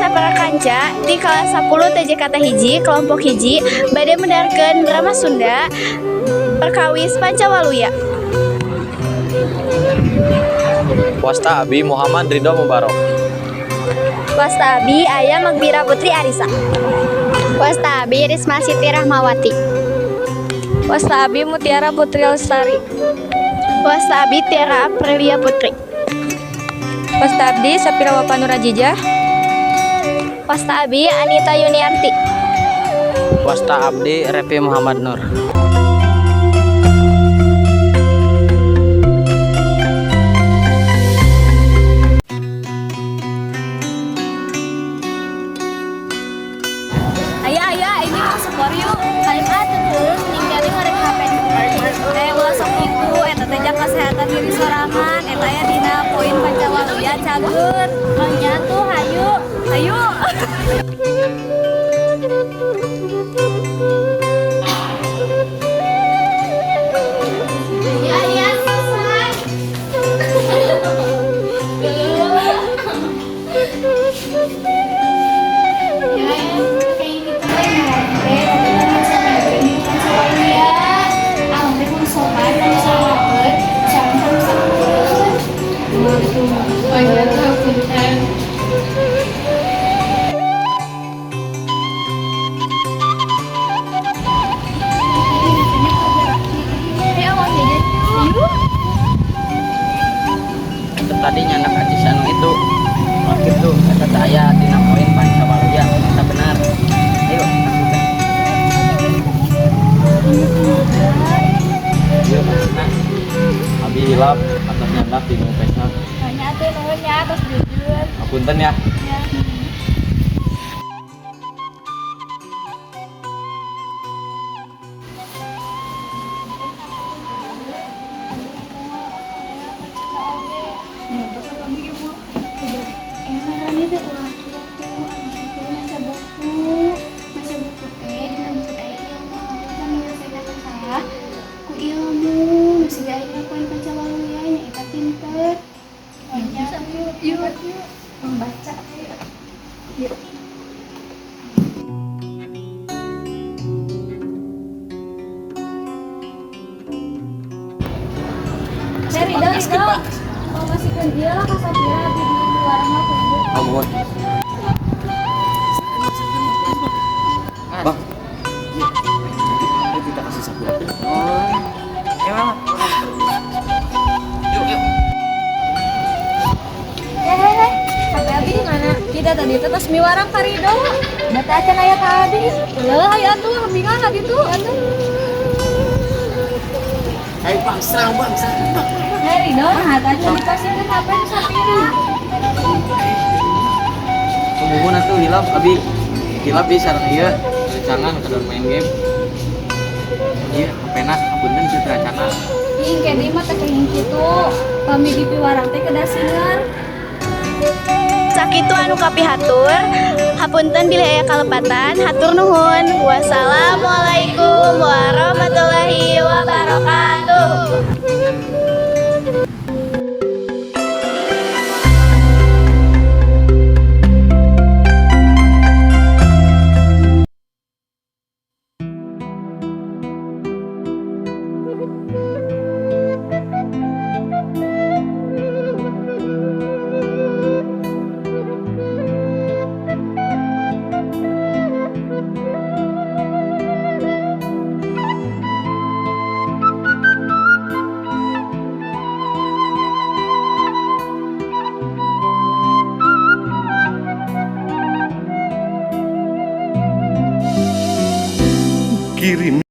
sapara kanca di kelas 10 TJ kata hiji kelompok hiji bade mendengarkeun drama Sunda Perkawis Pancawaluya. Wasta Abi Muhammad Ridho Mubarok. Wasta abi aya Magbira Putri Arisa. Wasta abi Risma Siti Rahmawati. Wasta abi Mutiara Putri Lestari. Wasta abi Tiara Aprilia Putri. Wasta abdi Sapira Wapanurajijah. Wasta abi Anita Yuniarti. Wasta Abdi Repi Muhammad Nur. Ayah, ini mau skor yuk. Kalian tuh ninggalin ngarek HP di ulah sok itu, eta teh jaga kesehatan diri sorangan, eta aya dina poin Pancawaluya cager. Mangnya tuh hayu. Ya, selesai. Tadi nyanak aja anu itu waktu itu kata saya dina poin Pancawaluya kita benar. Ayo iya maksudnya Abi hilap atas nyanak di pesna Banyak tuh nuhunnya terus jujur. apunten ya. Membaca. Yuk. Dari mau masihkan dia lah ke Sapira di luar mah kudu. Ampun. Bang. Ini kita kasih sapu. Oh. Emang. Yuk. Hei. HP Abi di mana? Kita tadi tuh tos miwarang Karido. Data acan aya ka Abi. Heuh, hayu atuh bingung ka ditu. Hai Bang, serang Bang. Hei Rido, tadi dikasihkeun HP di Sapira. Kemudian atuh hilap Abi. Hilap di sareng ieu. Cangan kadon main game. Iya, hapena apunten teu terancangan. Ih, kedi mah teh kayak gitu. Kami di piwarang teh kedah singer. Sakitu anu kapihatur, hapunten bila aya kalepatan, hatur nuhun. Wassalamualaikum warahmatullahi wabarakatuh. kirim